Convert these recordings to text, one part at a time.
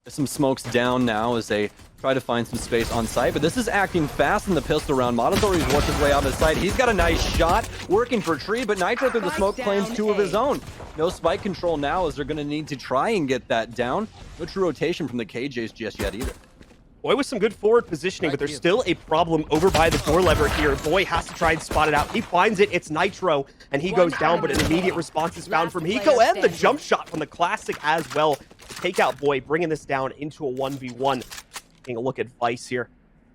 Some smokes down now as they try to find some space on site, but this is acting fast in the pistol round. Montessori's worked his way out of sight. He's got a nice shot working for Tree, but Nitro through the smoke claims 2 of his own. No spike control now as they're going to need to try and get that down. No true rotation from the KJs just yet either. Boy with some good forward positioning, but there's still a problem over by the door lever here. Boy has to try and spot it out. He finds it. It's Nitro, and he goes down, but an immediate response is found from Hiko, and the jump shot from the Classic as well. Take out Boy, bringing this down into a 1v1. Taking a look at Vice here.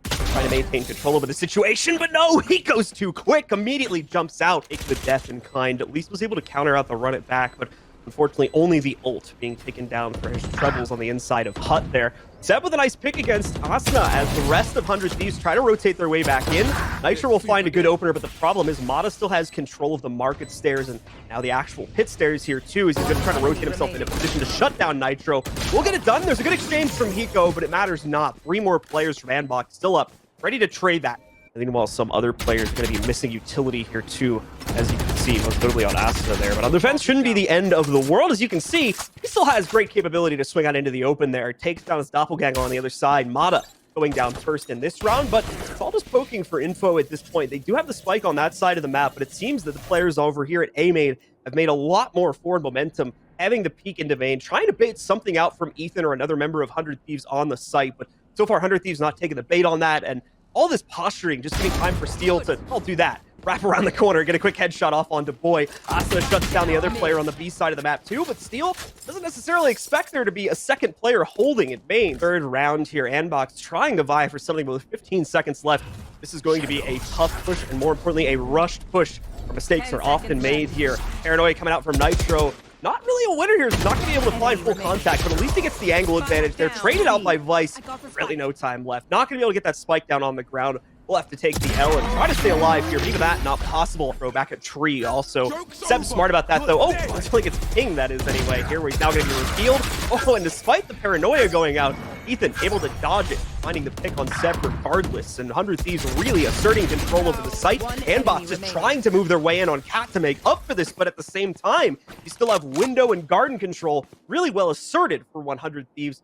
Trying to maintain control over the situation, but no, he goes too quick. Immediately jumps out. Takes the death in kind. At least was able to counter out the run it back, but unfortunately only the ult being taken down for his troubles on the inside of Hut there. Seb with a nice pick against Asuna as the rest of 100 Thieves try to rotate their way back in. Nitro will find a good opener, but the problem is Mata still has control of the market stairs and now the actual pit stairs here too, as he's going to try to rotate himself in a position to shut down Nitro. We'll get it done. There's a good exchange from Hiko, but it matters not. 3 more players from AndBox still up, ready to trade that. I think while some other players are going to be missing utility here too, as you can see, most notably on Asuna there. But on defense shouldn't be the end of the world. As you can see, he still has great capability to swing out into the open there. Takes down his doppelganger on the other side. Mata going down first in this round, but it's all just poking for info at this point. They do have the spike on that side of the map, but it seems that the players over here at A main have made a lot more forward momentum, having the peek into main, trying to bait something out from Ethan or another member of 100 Thieves on the site. But so far, 100 Thieves not taking the bait on that, and all this posturing, just giving time for Steel to, I'll do that. Wrap around the corner, get a quick headshot off onto Boy. Asuna shuts down the other player on the B side of the map too, but Steel doesn't necessarily expect there to be a second player holding it main. Third round here, AndBox trying to vie for something with 15 seconds left. This is going to be a tough push, and more importantly, a rushed push. Mistakes are often made here. Paranoia coming out from Nitro. Not really a winner here. He's not going to be able to find full contact, but at least he gets the angle advantage. They're traded out by Vice. Really no time left. Not going to be able to get that spike down on the ground. We'll have to take the L and try to stay alive here. Even that, not possible. Throw back at Tree also. Seb's smart about that, though. Oh, it's like it's ping, that is, anyway. Here, where he's now going to be revealed. Oh, and despite the paranoia going out, Ethan able to dodge it, finding the pick on Seb regardless. And 100 Thieves really asserting control over the site. AndBox just trying to move their way in on Cat to make up for this, but at the same time, you still have window and garden control really well asserted for 100 Thieves.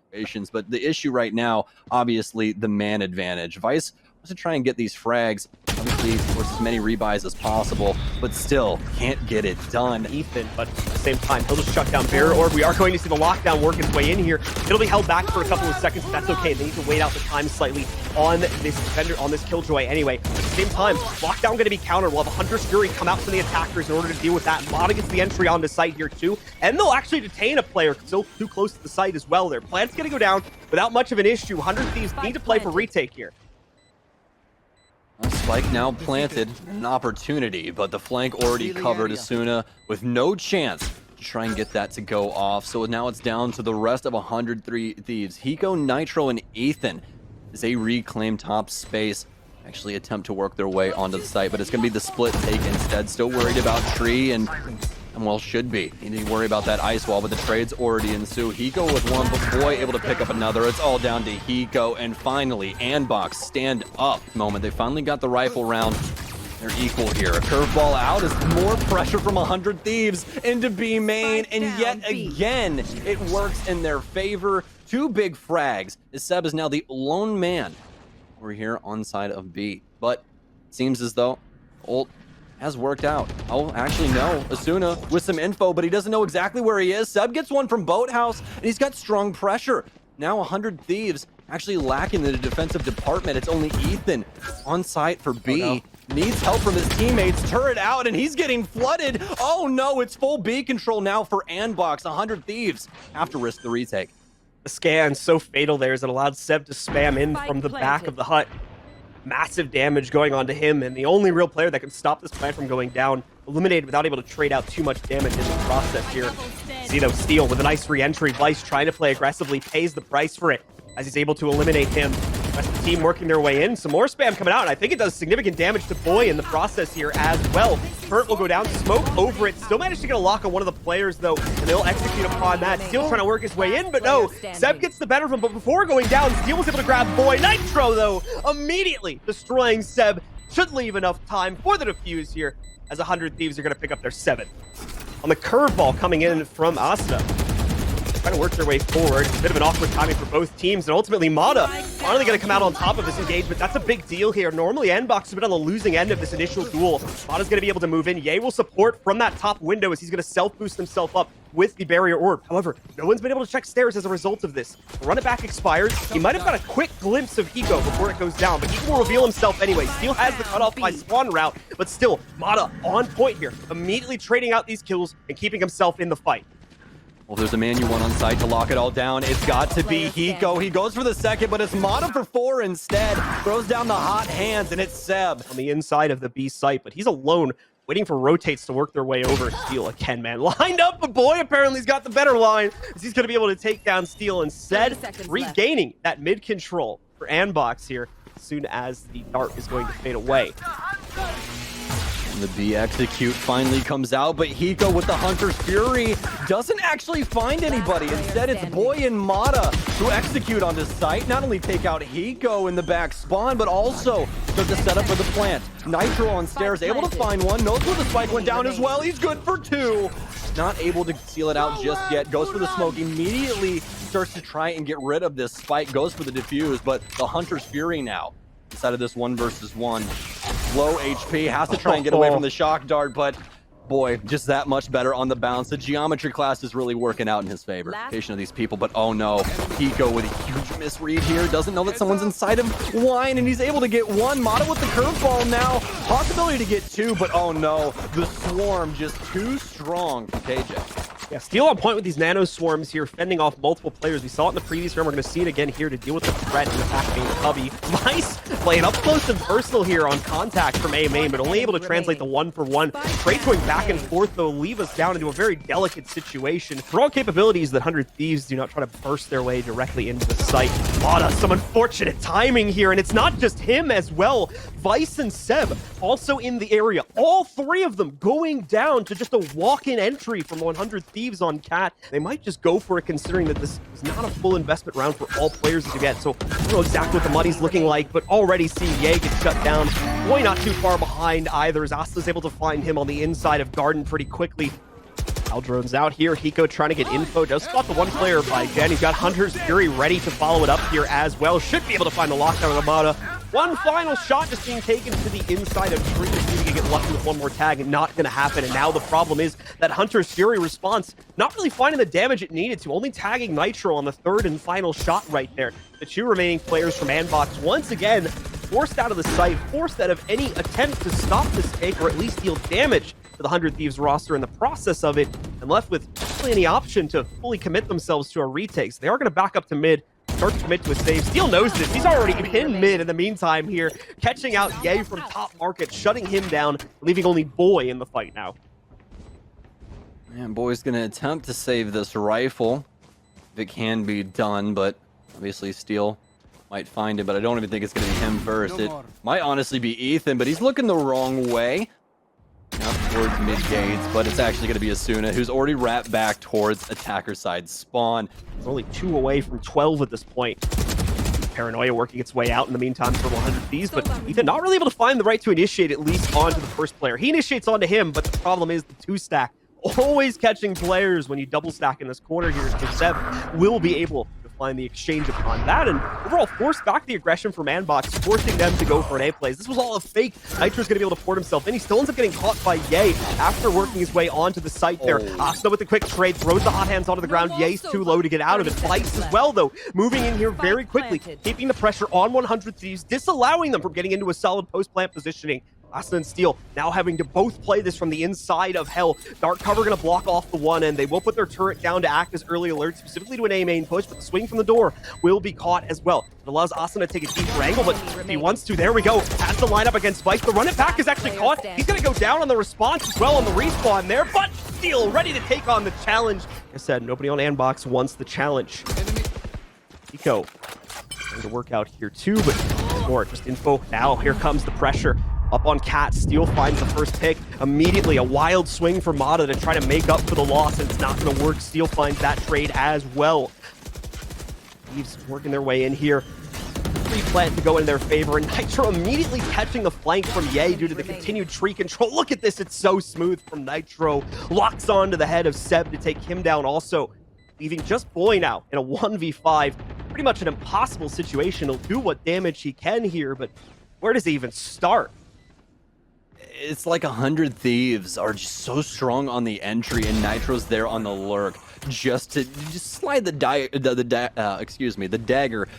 But the issue right now, obviously, the man advantage. Vice wants to try and get these frags, obviously, force as many rebuys as possible, but still can't get it done. Ethan, but at the same time, he'll just shut down Barrier Orb. We are going to see the lockdown work its way in here. It'll be held back for a couple of seconds, but that's okay. They need to wait out the time slightly on this defender, on this Killjoy anyway. At the same time, lockdown going to be countered. We'll have a Hunter's Fury come out from the attackers in order to deal with that. Mata gets the entry onto site here too, and they'll actually detain a player still too close to the site as well. Their plant's going to go down without much of an issue. 100 Thieves need to play for retake here. A spike now planted, an opportunity, but the flank already covered. Asuna with no chance to try and get that to go off. So now it's down to the rest of 103 Thieves. Hiko, Nitro, and Ethan as they reclaim top space. Actually attempt to work their way onto the site, but it's going to be the split take instead. Still worried about Tree and well, should be. You need to worry about that ice wall, but the trades already ensue. Hiko with one, but Boy able to pick up another. It's all down to Hiko, and finally, AndBox stand up moment. They finally got the rifle round. They're equal here. A curveball out is more pressure from 100 Thieves into B main, and yet again, it works in their favor. 2 big frags, as Seb is now the lone man over here on side of B. But it seems as though ult has worked out. Oh, actually, no. Asuna with some info, but he doesn't know exactly where he is. Seb gets one from Boathouse, and he's got strong pressure. Now 100 Thieves actually lacking in the defensive department. It's only Ethan on site for B. Oh, no. Needs help from his teammates. Turret out, and he's getting flooded. Oh, no. It's full B control now for AndBox. 100 Thieves have to risk the retake. The scan so fatal there as it allowed Seb to spam in from the back of the hut. Massive damage going on to him, and the only real player that can stop this plant from going down, eliminated without able to trade out too much damage in the process here. See though, Steel with a nice re-entry. Vice trying to play aggressively, pays the price for it as he's able to eliminate him. Rest of the team working their way in. Some more spam coming out, and I think it does significant damage to Boy in the process here as well. Hurt will go down, smoke over it. Still managed to get a lock on one of the players though, and they'll execute upon that. Steel trying to work his way in, but no. Seb gets the better of him, but before going down, Steel was able to grab Boy. Nitro though, immediately destroying Seb. Should leave enough time for the defuse here, as 100 Thieves are going to pick up their 7th. On the curveball coming in from Asuna. trying to work their way forward. It's a bit of an awkward timing for both teams, and ultimately Mata finally going to come out on top of this engagement. That's a big deal here. Normally AndBox has been on the losing end of this initial duel. Mata's going to be able to move in. Ye will support from that top window as he's going to self-boost himself up with the barrier orb. However, no one's been able to check stairs as a result of this. Run it back expires. He might have got a quick glimpse of Hiko before it goes down, but Hiko will reveal himself anyway. Steel has the cutoff by spawn route, but still, Mata on point here, immediately trading out these kills and keeping himself in the fight. Well, there's a man you want on site to lock it all down. It's got to be Hiko. He goes for the second, but it's Mata for 4 instead. Throws down the hot hands, and it's Seb On the inside of the B site, but he's alone, waiting for rotates to work their way over. Steel again, man. Lined up, but boy, apparently he's got the better line, as he's going to be able to take down Steel instead, regaining that mid control for AndBox here as soon as the dart is going to fade away. The B execute finally comes out, but Hiko with the Hunter's Fury doesn't actually find anybody. Instead, it's Boy and Mata who execute on this site. Not only take out Hiko in the back spawn, but also start to set up for the plant. Nitro on stairs, able to find one. Knows where the spike went down as well. He's good for 2. Not able to seal it out just yet. Goes for the smoke. Immediately starts to try and get rid of this spike. Goes for the defuse, but the Hunter's Fury now inside of this 1 versus 1. Low HP, has to try and get away from the shock dart, but boy, just that much better on the bounce. The geometry class is really working out in his favor. Patient of these people, but oh no, Hiko with a huge misread here. Doesn't know that someone's inside of Wine, and he's able to get 1. Mata with the curveball now. Possibility to get 2, but oh no, the swarm just too strong for KJ. Yeah, Steel on point with these nano swarms here, fending off multiple players. We saw it in the previous round. We're going to see it again here to deal with the threat in the fact being Cubby. Nice playing up close and personal here on contact from A main, but only able to translate the 1-for-1. Trades going back and forth, though, leave us down into a very delicate situation. For all capabilities that 100 Thieves do not try to burst their way directly into the site. Mata, some unfortunate timing here, and it's not just him as well. Vice and Seb also in the area. All 3 of them going down to just a walk-in entry from 100 Thieves on Cat. They might just go for it, considering that this is not a full investment round for all players to get. So I don't know exactly what the money's looking like, but already see Ye get shut down. Boy, not too far behind either, as Asta's able to find him on the inside of Garden pretty quickly. Aldron's out here. Hiko trying to get info. Does spot the 1 player by Gen. He's got Hunter's Fury ready to follow it up here as well. Should be able to find the lockdown of the Mata. 1 final shot just being taken to the inside of Tree. Just need to get lucky with 1 more tag, and not going to happen. And now the problem is that Hunter's Fury response not really finding the damage it needed to. Only tagging Nitro on the 3rd and final shot right there. The 2 remaining players from AndBox once again forced out of the site, forced out of any attempt to stop this take or at least deal damage to the 100 Thieves roster in the process of it, and left with really any option to fully commit themselves to a retake. So they are going to back up to mid, start to commit to a save. Steel knows this. He's already in mid in the meantime here, catching out Ye from top market, shutting him down, leaving only Boy in the fight now. Man, Boy's going to attempt to save this rifle if it can be done, but obviously Steel might find it, but I don't even think it's going to be him first. It might honestly be Ethan, but he's looking the wrong way. Now towards mid gates, but it's actually going to be Asuna, who's already wrapped back towards attacker side spawn. He's only 2 away from 12 at this point. Paranoia working its way out in the meantime for 100 Thieves, but Ethan not really able to find the right to initiate at least onto the first player. He initiates onto him, but the problem is the 2-stack. Always catching players when you double stack in this corner here. So Seb will be able to find the exchange upon that, and overall force back the aggression from AndBox, forcing them to go for an A plays. This was all a fake. Nitro's gonna be able to port himself in. He still ends up getting caught by Ye after working his way onto the site there. Asta with the quick trade, throws the hot hands onto the ground. Ye's too low to get out of it. Vice as well, though, moving in here very quickly, keeping the pressure on 100 Thieves, disallowing them from getting into a solid post-plant positioning. Asta and Steel now having to both play this from the inside of Hell. Dark cover going to block off the one end. They will put their turret down to act as early alert, specifically to an A main push, but the swing from the door will be caught as well. It allows Asta to take a deeper angle, but if he wants to, there we go. Has the lineup against Vice. The run it back is actually caught. He's going to go down on the response as well on the respawn there, but Steel ready to take on the challenge. Like I said, nobody on AndBox wants the challenge. Hiko trying to work out here too, but more just info. Now here comes the pressure. Up on Cat, Steel finds the first pick. Immediately, a wild swing for Mata to try to make up for the loss, and it's not going to work. Steel finds that trade as well. Thieves working their way in here. Pre-plant to go in their favor, and Nitro immediately catching the flank from Ye due to the continued tree control. Look at this, it's so smooth from Nitro. Locks on to the head of Seb to take him down also. leaving just Boy now in a 1v5. Pretty much an impossible situation. He'll do what damage he can here, but where does he even start? It's like 100 Thieves are just so strong on the entry, and Nitro's there on the lurk just to slide the dagger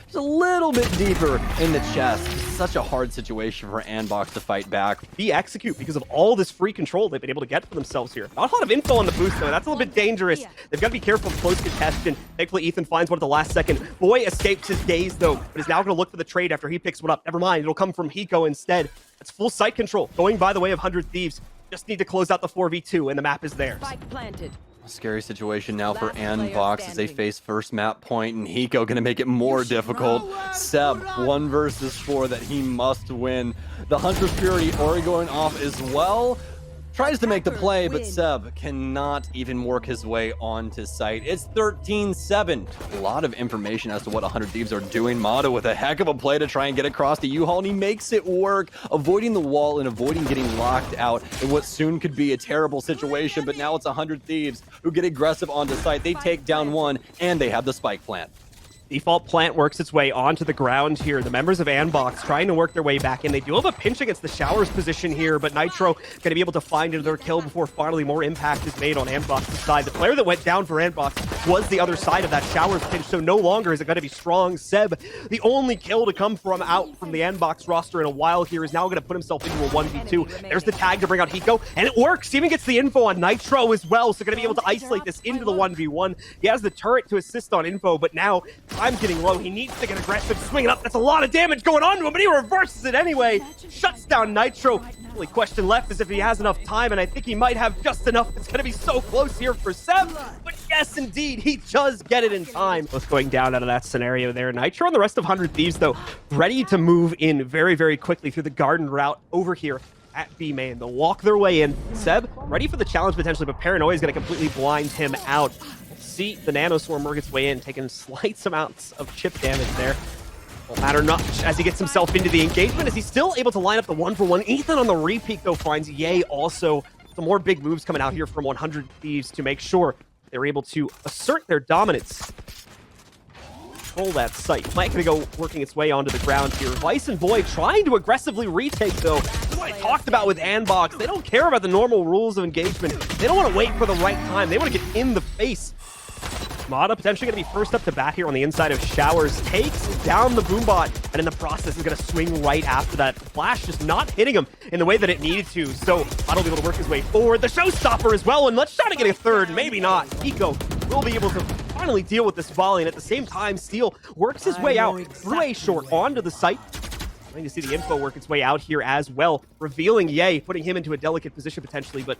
just a little bit deeper in the chest. It's such a hard situation for AndBox to fight back. Be execute because of all this free control they've been able to get for themselves here. Not a lot of info on the boost though. That's a little bit dangerous. They've got to be careful of close contention. Thankfully, Ethan finds one at the last second. Boy escapes his daze though, but is now going to look for the trade after he picks one up. Never mind, it'll come from Hiko instead. It's full sight control going by the way of 100 Thieves. Just need to close out the 4v2 and the map is theirs. Spike planted. A scary situation now for AndBox as they face first map point, and Hiko gonna make it more difficult. Seb, 1 versus 4 that he must win. The Hunter's Fury already going off as well. Tries to make the play, but Seb cannot even work his way onto site. It's 13-7. A lot of information as to what 100 Thieves are doing. Mata with a heck of a play to try and get across the U-Haul, and he makes it work, avoiding the wall and avoiding getting locked out in what soon could be a terrible situation. But now it's 100 Thieves who get aggressive onto site. They take down one, and they have the spike plant. Default plant works its way onto the ground here. The members of AndBox trying to work their way back in. They do have a pinch against the Showers position here, but Nitro going to be able to find another kill before finally more impact is made on AndBox's side. The player that went down for AndBox was the other side of that Showers pinch, so no longer is it going to be strong. Seb, the only kill to come from out from the AndBox roster in a while here, is now going to put himself into a 1v2. There's the tag to bring out Hiko, and it works. He even gets the info on Nitro as well, so going to be able to isolate this into the 1v1. He has the turret to assist on info, but now time's getting low. He needs to get aggressive, swinging up. That's a lot of damage going on to him, but he reverses it anyway. Shuts down Nitro. The only question left is if he has enough time, and I think he might have just enough. It's going to be so close here for Seb, but yes, indeed, he does get it in time. Both going down out of that scenario there. Nitro and the rest of 100 Thieves, though, ready to move in very, very quickly through the garden route over here at B main. They'll walk their way in. Seb, ready for the challenge potentially, but Paranoia is going to completely blind him out. See the Nanoswarm work its way in, taking slight amounts of chip damage there. Won't matter much as he gets himself into the engagement, as he's still able to line up the 1-for-1. Ethan on the repeat, though, finds Ye also. Some more big moves coming out here from 100 Thieves to make sure they're able to assert their dominance. Control that site. Mike gonna go working its way onto the ground here. Vice and Boy trying to aggressively retake, though. This is what I talked about with AndBox. They don't care about the normal rules of engagement. They don't want to wait for the right time. They want to get in the face. Mata potentially going to be first up to bat here on the inside of Showers. Takes down the Boombot, and in the process is going to swing right after that. Flash just not hitting him in the way that it needed to. So Mata will be able to work his way forward. The Showstopper as well, and let's try to get a third. Maybe not. Hiko will be able to finally deal with this volley, and at the same time, Steel works his way out through a short onto the site. Trying to see the info work its way out here as well, revealing Ye, putting him into a delicate position potentially, but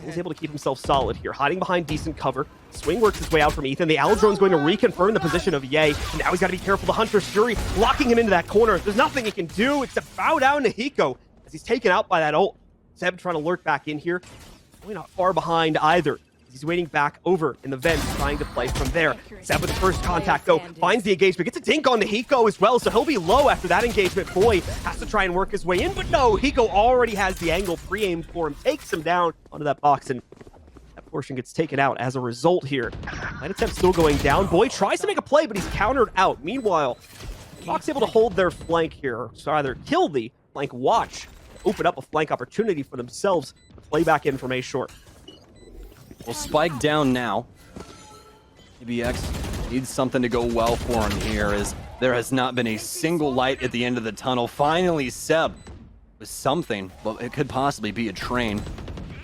he's able to keep himself solid here, hiding behind decent cover. Swing works his way out from Ethan. The Aldrone's going to reconfirm the position of Ye, and now he's got to be careful. The Hunter's Fury locking him into that corner. There's nothing he can do except bow down to Hiko as he's taken out by that ult. Seb trying to lurk back in here. Really not far behind either. He's waiting back over in the vent, trying to play from there. Seb with the first contact, though, finds the engagement. Gets a dink on the Hiko as well, so he'll be low after that engagement. Boy has to try and work his way in, but no, Hiko already has the angle pre-aimed for him. Takes him down onto that box, and that portion gets taken out as a result here. Light attempt still going down. Boy tries to make a play, but he's countered out. Meanwhile, Fox able to hold their flank here, so either kill the flank watch, open up a flank opportunity for themselves to play back in from A short. Well, Spike down now. ABX needs something to go well for him here, as there has not been a single light at the end of the tunnel. Finally, Seb with something, but it could possibly be a train.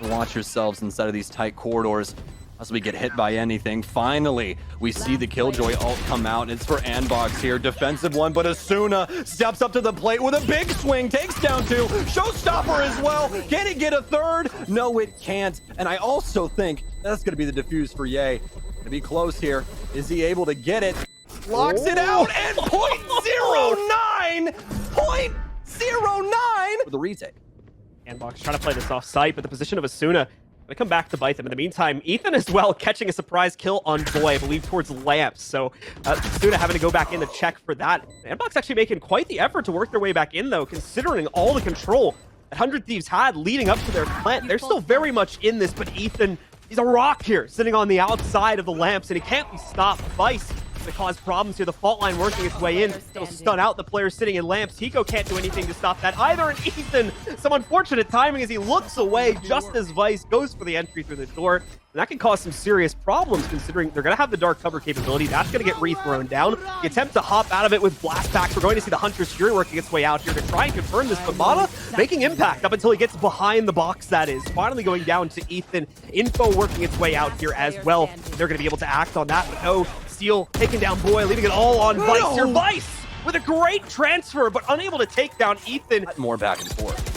Watch yourselves inside of these tight corridors as we get hit by anything. Finally, we see the Killjoy ult come out, and it's for AndBox here. Defensive one, but Asuna steps up to the plate with a big swing, takes down two. Showstopper as well. Can it get a third? No, it can't. And I also think that's going to be the defuse for Ye. To be close here. Is he able to get it? Locks it out, and .09! .09 for the retake. AndBox trying to play this off site, but the position of Asuna gonna come back to bite them. In the meantime, Ethan as well catching a surprise kill on Boy, I believe towards Lamps. So Asuna having to go back in to check for that. AndBox actually making quite the effort to work their way back in, though, considering all the control that 100 Thieves had leading up to their plant. They're still very much in this, but Ethan He's a rock here, sitting on the outside of the lamps, and he can't be stopped. Vice to cause problems here. The fault line working its way in. It'll stun out the players sitting in lamps. Hiko can't do anything to stop that either. And Ethan, some unfortunate timing as he looks away just as Vice goes for the entry through the door. And that can cause some serious problems considering they're going to have the dark cover capability. That's going to get re-thrown down. The attempt to hop out of it with blast packs. We're going to see the Hunter's Fury working its way out here to try and confirm this. But Mana making impact up until he gets behind the box, that is. Finally going down to Ethan. Info working its way out here as well. They're going to be able to act on that, but no. Steel taking down Boy, leaving it all on Vice here. Vice with a great transfer, but unable to take down Ethan. More back and forth.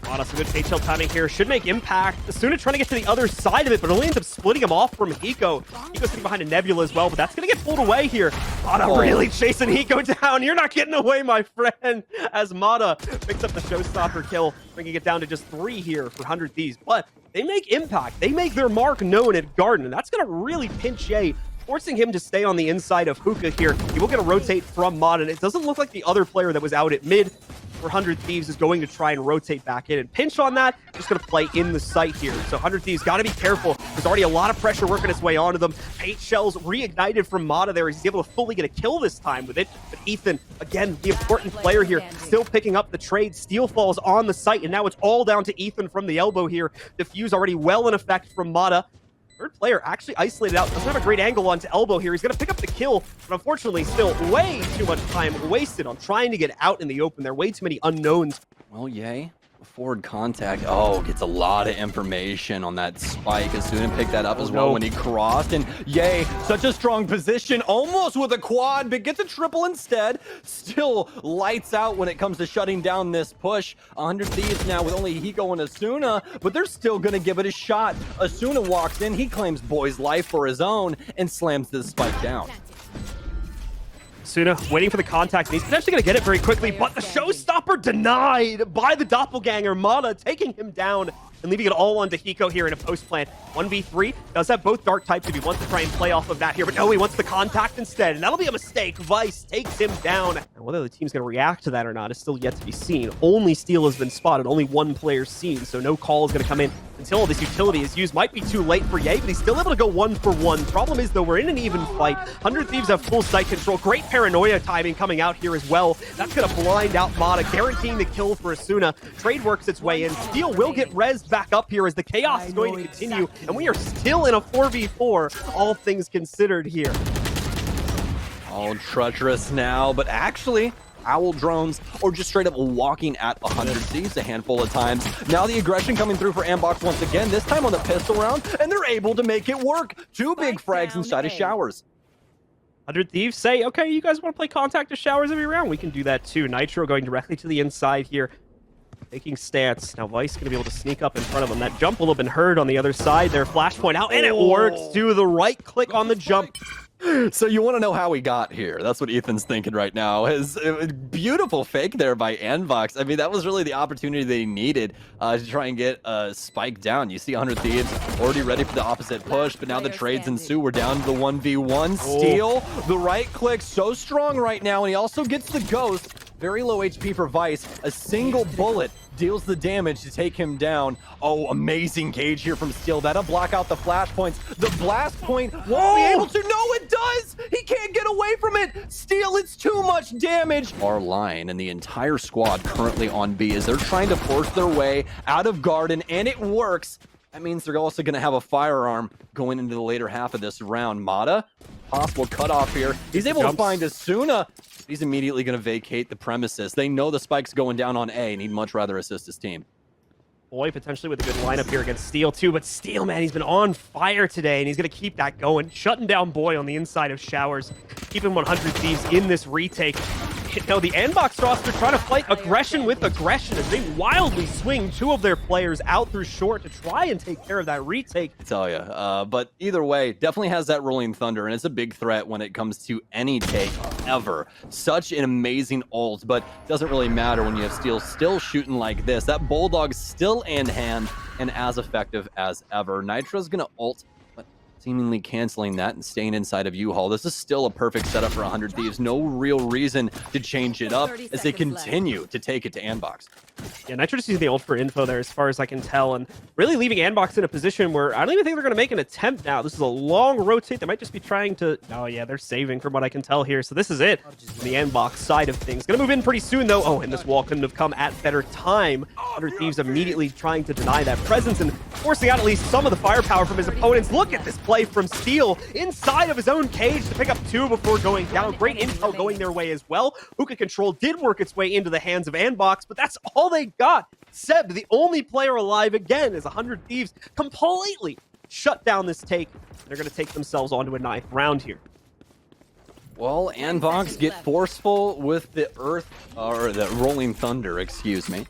Mana, some good tail timing here. Should make impact. Asuna trying to get to the other side of it, but only ends up splitting him off from Hiko. Hiko's sitting behind a Nebula as well, but that's going to get pulled away here. Mata really chasing Hiko down. You're not getting away, my friend, as Mata picks up the showstopper kill, bringing it down to just 3 here for 100 Thieves. But they make impact. They make their mark known at Garden, and that's going to really pinch Ye, forcing him to stay on the inside of Hookah here. He will get a rotate from Mod, and it doesn't look like the other player that was out at mid for 100 Thieves is going to try and rotate back in. And pinch on that, just going to play in the site here. So 100 Thieves got to be careful. There's already a lot of pressure working its way onto them. 8 shells reignited from Mata there. He's able to fully get a kill this time with it. But Ethan, again, the important player here, still picking up the trade. Steel falls on the site, and now it's all down to Ethan from the elbow here. Diffuse already well in effect from Mata. Third player actually isolated out. Doesn't have a great angle onto elbow here. He's going to pick up the kill, but unfortunately still way too much time wasted on trying to get out in the open. There are way too many unknowns. Well, Ye, forward contact. Oh, gets a lot of information on that spike. Asuna picked that up as well when he crossed. And Ye, such a strong position, almost with a quad, but gets a triple instead. Still lights out when it comes to shutting down this push. 100 Thieves now with only Hiko and Asuna, but they're still going to give it a shot. Asuna walks in, he claims Boy's life for his own, and slams this spike down. Asuna waiting for the contact, and he's potentially going to get it very quickly, but the showstopper denied by the doppelganger. Mana taking him down and leaving it all onto Hiko here in a post plant. 1v3 does have both dark types if he wants to try and play off of that here, but no, he wants the contact instead, and that'll be a mistake. Vice takes him down. And whether the team's going to react to that or not is still yet to be seen. Only Steel has been spotted, only 1 player seen, so no call is going to come in until this utility is used. Might be too late for Ye, but he's still able to go 1 for 1. Problem is, though, we're in an even fight. 100 Thieves have full site control. Great paranoia timing coming out here as well. That's going to blind out Mata, guaranteeing the kill for Asuna. Trade works its way in. Steel will get rezzed back up here as the chaos is going to continue, and we are still in a 4v4, all things considered here. All treacherous now, but actually, owl drones or just straight up walking at 100 Thieves a handful of times. Now the aggression coming through for AndBox once again, this time on the pistol round, and they're able to make it work. 2 big frags inside of Showers. 100 Thieves say, okay, you guys want to play contact to Showers every round? We can do that too. Nitro going directly to the inside here, taking stance. Now Vice going to be able to sneak up in front of him. That jump will have been heard on the other side there. Flashpoint out, and it works. Do the right click on the jump. So you want to know how we got here? That's what Ethan's thinking right now. His beautiful fake there by AndBox. I mean, that was really the opportunity they needed to try and get a spike down. You see 100 Thieves already ready for the opposite push, but now the trades ensue. We're down to the 1v1. Steal, the right click, so strong right now, and he also gets the ghost. Very low HP for Vice. A single bullet deals the damage to take him down. Oh, amazing gauge here from Steel. That'll block out the flashpoints. The blast point won't be able to. No, it does! He can't get away from it! Steel, it's too much damage! Our line and the entire squad currently on B as they're trying to force their way out of Garden, and it works. That means they're also going to have a firearm going into the later half of this round. Mata, possible cutoff here. He's able to find Asuna. He's immediately going to vacate the premises. They know the spike's going down on A, and he'd much rather assist his team. Boy, potentially with a good lineup here against Steel too, but Steel, man, he's been on fire today, and he's going to keep that going. Shutting down Boy on the inside of Showers, keeping 100 Thieves in this retake. You know, the AndBox roster trying to fight aggression with aggression as they wildly swing 2 of their players out through short to try and take care of that retake. I tell you, but either way, definitely has that rolling thunder, and it's a big threat when it comes to any take ever. Such an amazing ult, but doesn't really matter when you have Steel still shooting like this. That Bulldog's still in hand and as effective as ever. Nitro's gonna ult, but seemingly canceling that and staying inside of U-Haul. This is still a perfect setup for 100 Thieves. No real reason to change it up as they continue to take it to AndBox. Yeah, Nitro just using the ult for info there as far as I can tell, and really leaving AndBox in a position where I don't even think they're going to make an attempt now. This is a long rotate. They might just be trying to... Oh, yeah, they're saving from what I can tell here. So this is it on the AndBox side of things. Going to move in pretty soon, though. Oh, and this wall couldn't have come at better time. 100 Thieves immediately trying to deny that presence and forcing out at least some of the firepower from his opponents. Look at this play from Steel inside of his own cage to pick up 2 before going down. Great intel going their way as well. Hookah control did work its way into the hands of AndBox, but that's all they got. Seb, the only player alive again, as 100 Thieves completely shut down this take. They're going to take themselves onto a 9th round here. Well, AndBox get forceful with the or the rolling thunder, excuse me.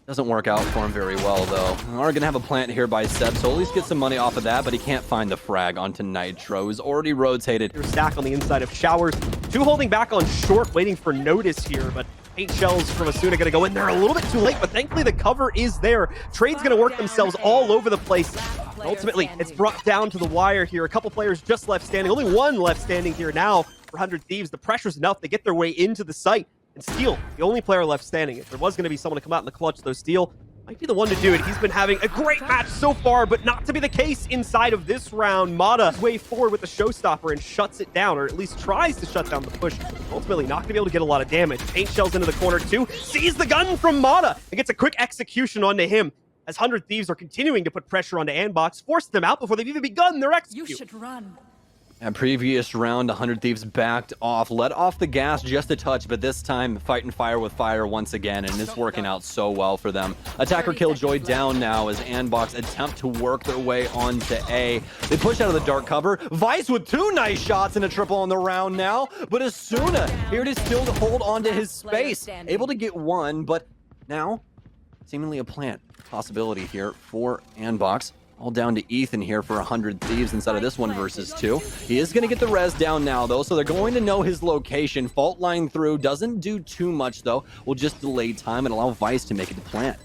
Doesn't work out for him very well, though. Are gonna have a plant here by Seb, so at least get some money off of that, but he can't find the frag onto Nitro. He's already rotated. Your stack on the inside of Showers. 2 holding back on short, waiting for notice here, but 8 shells from Asuna gonna go in there a little bit too late, but thankfully the cover is there. Trade's gonna work themselves all over the place. Ultimately, it's brought down to the wire here. A couple players just left standing. Only 1 left standing here now for 100 Thieves. The pressure's enough. They get their way into the site. And Steel, the only player left standing. If there was going to be someone to come out in the clutch, though, Steel might be the one to do it. He's been having a great match so far, but not to be the case inside of this round. Mata way forward with the showstopper and shuts it down, or at least tries to shut down the push. Ultimately, not going to be able to get a lot of damage. Paint shells into the corner, too. Sees the gun from Mata and gets a quick execution onto him. As 100 Thieves are continuing to put pressure onto AndBox, force them out before they've even begun their execute. You should run. And previous round, 100 Thieves backed off, let off the gas just a touch, but this time fighting fire with fire once again, and it's working out so well for them. Attacker Killjoy down now as AndBox attempt to work their way onto A. They push out of the dark cover. Vice with 2 nice shots and a triple on the round now, but Asuna here to still hold onto his space. Able to get 1, but now seemingly a plant possibility here for AndBox. All down to Ethan here for 100 Thieves inside of this 1 versus 2. He is going to get the res down now, though, so they're going to know his location. Fault line through. Doesn't do too much, though. Will just delay time and allow Vice to make it to plant.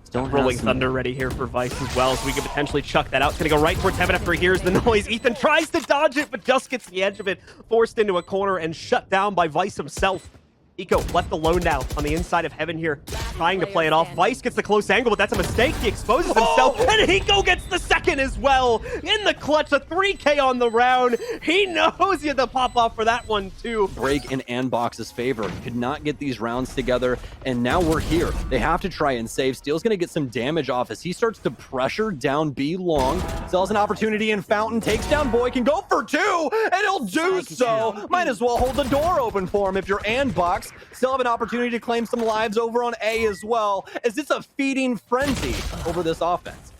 Still Rolling Thunder ready here for Vice as well, so we could potentially chuck that out. It's going to go right towards Heaven after he hears the noise. Ethan tries to dodge it, but just gets the edge of it. Forced into a corner and shut down by Vice himself. Eco left alone now on the inside of Heaven here, trying to play it off. Vice gets the close angle, but that's a mistake. He exposes himself, and Hiko gets the second as well. In the clutch, a 3K on the round. He knows he had to pop off for that one, too. Break in AndBox's favor. Could not get these rounds together, and now we're here. They have to try and save. Steel's going to get some damage off as he starts to pressure down B long. Sells an opportunity in Fountain, takes down Boy, can go for 2, and he'll do so. Might as well hold the door open for him if you're AndBox. Still have an opportunity to claim some lives over on A as well, as it's a feeding frenzy over this offense.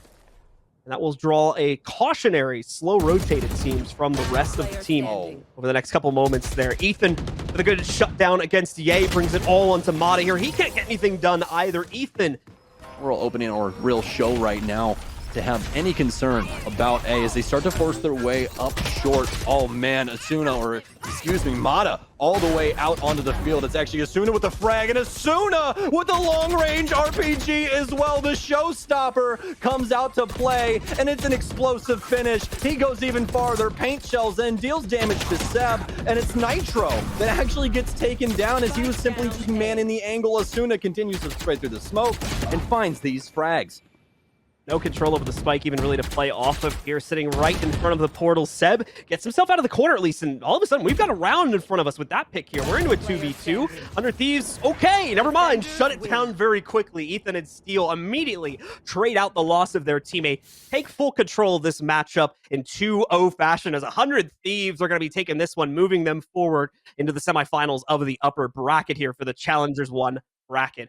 And that will draw a cautionary, slow rotated teams from the rest of the team over the next couple moments there. Ethan with a good shutdown against Ye brings it all onto Mata here. He can't get anything done either. Ethan. Real opening or real show right now to have any concern about A as they start to force their way up short. Oh man, Asuna, or excuse me, Mata, all the way out onto the field. It's actually Asuna with the frag, and Asuna with the long-range RPG as well. The showstopper comes out to play, and it's an explosive finish. He goes even farther, paint shells in, deals damage to Seb, and it's Nitro that actually gets taken down as he was simply just manning the angle. Asuna continues to spread through the smoke and finds these frags. No control over the spike even really to play off of here, sitting right in front of the portal. Seb gets himself out of the corner at least, and all of a sudden we've got a round in front of us with that pick here. We're into a 2v2. 100 Thieves, okay, never mind. Shut it down very quickly. Ethan and Steel immediately trade out the loss of their teammate. Take full control of this matchup in 2-0 fashion as 100 Thieves are going to be taking this one, moving them forward into the semifinals of the upper bracket here for the Challengers 1 bracket.